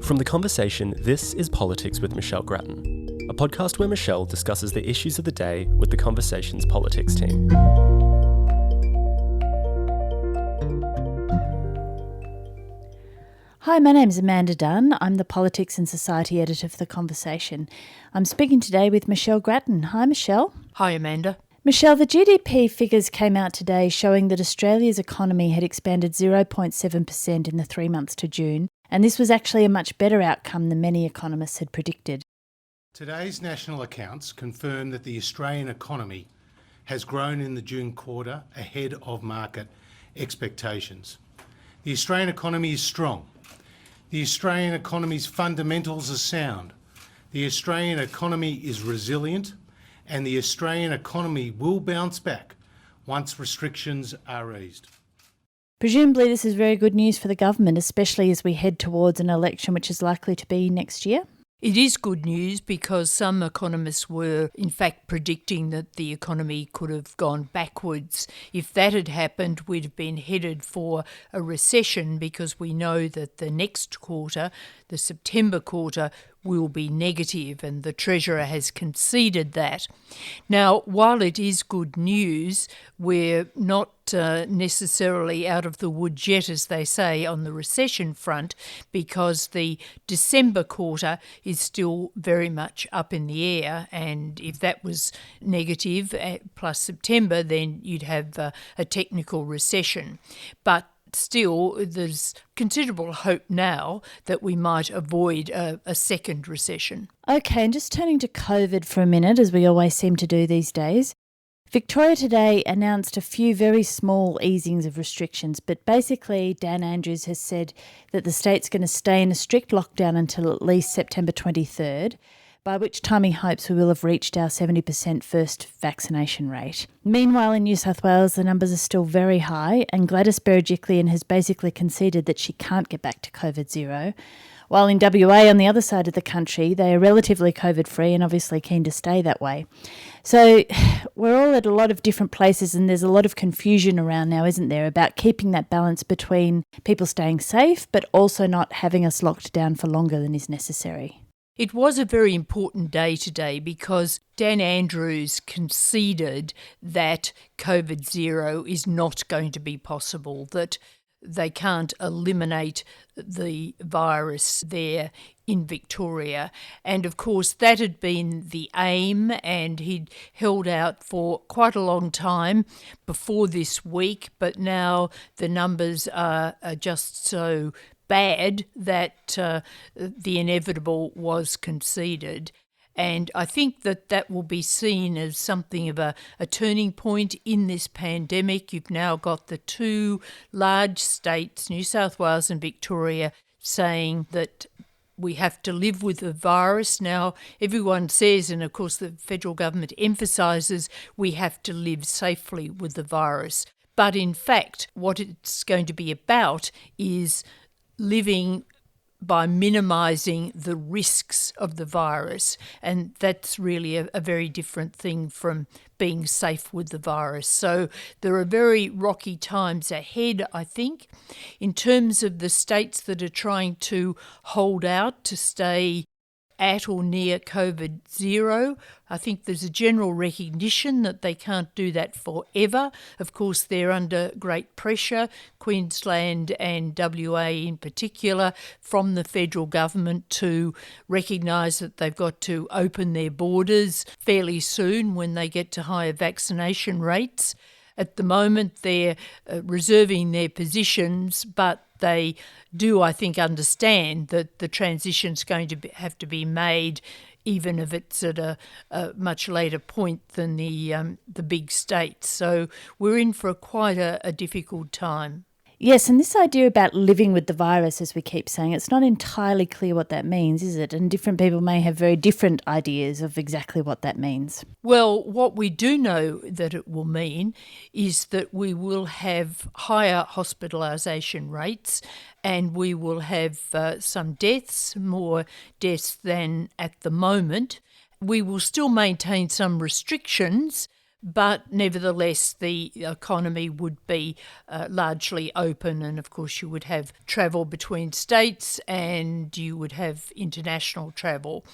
From The Conversation, this is Politics with Michelle Grattan, a podcast where Michelle discusses the issues of the day with The Conversation's politics team. Hi, my name is Amanda Dunn. I'm the Politics and Society Editor for The Conversation. I'm speaking today with Michelle Grattan. Hi, Michelle. Hi, Amanda. Michelle, the GDP figures came out today showing that Australia's economy had expanded 0.7% in the 3 months to June, and this was actually a much better outcome than many economists had predicted. Today's national accounts confirm that the Australian economy has grown in the June quarter ahead of market expectations. The Australian economy is strong. The Australian economy's fundamentals are sound. The Australian economy is resilient, and the Australian economy will bounce back once restrictions are eased. Presumably this is very good news for the government, especially as we head towards an election which is likely to be next year. It is good news because some economists were in fact predicting that the economy could have gone backwards. If that had happened, we'd have been headed for a recession because we know that the next quarter, the September quarter, will be negative, and the Treasurer has conceded that. Now, while it is good news, we're not necessarily out of the woods yet, as they say, on the recession front, because the December quarter is still very much up in the air, and if that was negative plus September, then you'd have a technical recession. But still, there's considerable hope now that we might avoid a second recession. Okay, and just turning to COVID for a minute, as we always seem to do these days. Victoria today announced a few very small easings of restrictions, but basically Dan Andrews has said that the state's going to stay in a strict lockdown until at least September 23rd, by which time he hopes we will have reached our 70% first vaccination rate. Meanwhile, in New South Wales, the numbers are still very high, and Gladys Berejiklian has basically conceded that she can't get back to COVID zero. While in WA, on the other side of the country, they are relatively COVID-free and obviously keen to stay that way. So we're all at a lot of different places, and there's a lot of confusion around now, isn't there, about keeping that balance between people staying safe but also not having us locked down for longer than is necessary. It was a very important day today because Dan Andrews conceded that COVID zero is not going to be possible, that they can't eliminate the virus there in Victoria. And of course, that had been the aim, and he'd held out for quite a long time before this week, but now the numbers are just so bad that the inevitable was conceded. And I think that will be seen as something of a turning point in this pandemic. You've now got the two large states, New South Wales and Victoria, saying that we have to live with the virus. Now, everyone says, and of course the federal government emphasises, we have to live safely with the virus. But in fact, what it's going to be about is living by minimising the risks of the virus. And that's really a very different thing from being safe with the virus. So there are very rocky times ahead, I think, in terms of the states that are trying to hold out to stay at or near COVID zero. I think there's a general recognition that they can't do that forever. Of course, they're under great pressure, Queensland and WA in particular, from the federal government to recognise that they've got to open their borders fairly soon when they get to higher vaccination rates. At the moment, they're reserving their positions, but they do, I think, understand that the transition's going to have to be made, even if it's at a much later point than the big states. So we're in for quite a difficult time. Yes, and this idea about living with the virus, as we keep saying, it's not entirely clear what that means, is it? And different people may have very different ideas of exactly what that means. Well, what we do know that it will mean is that we will have higher hospitalisation rates, and we will have some deaths, more deaths than at the moment. We will still maintain some restrictions, but nevertheless the economy would be largely open, and of course you would have travel between states and you would have international travel.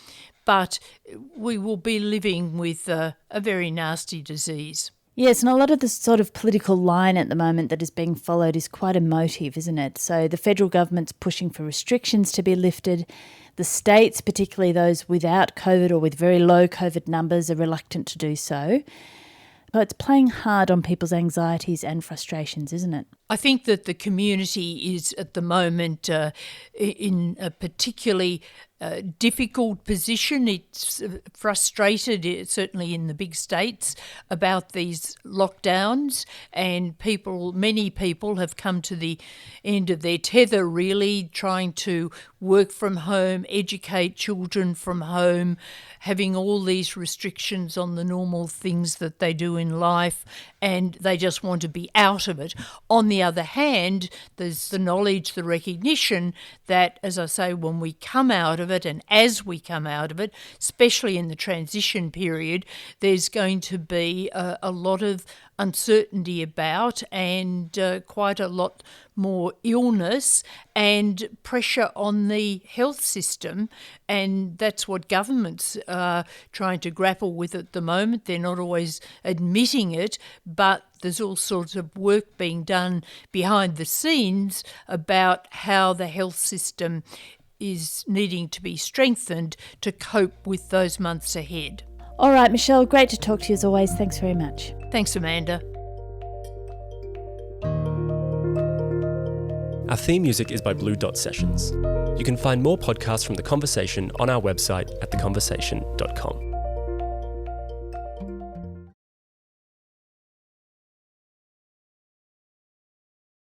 But we will be living with a very nasty disease. Yes, and a lot of the sort of political line at the moment that is being followed is quite emotive, isn't it? So the federal government's pushing for restrictions to be lifted. The states, particularly those without COVID or with very low COVID numbers, are reluctant to do so. So it's playing hard on people's anxieties and frustrations, isn't it? I think that the community is at the moment in a particularly difficult position. It's frustrated, certainly in the big states, about these lockdowns, and many people have come to the end of their tether, really, trying to work from home, educate children from home, having all these restrictions on the normal things that they do in life, and they just want to be out of it. On the other hand, there's the knowledge, the recognition that, as I say, when we come out of it, and as we come out of it, especially in the transition period, there's going to be a lot of uncertainty about, and quite a lot more illness and pressure on the health system, and that's what governments are trying to grapple with at the moment. They're not always admitting it, but there's all sorts of work being done behind the scenes about how the health system is needing to be strengthened to cope with those months ahead. All right, Michelle, great to talk to you as always. Thanks very much. Thanks, Amanda. Our theme music is by Blue Dot Sessions. You can find more podcasts from The Conversation on our website at theconversation.com.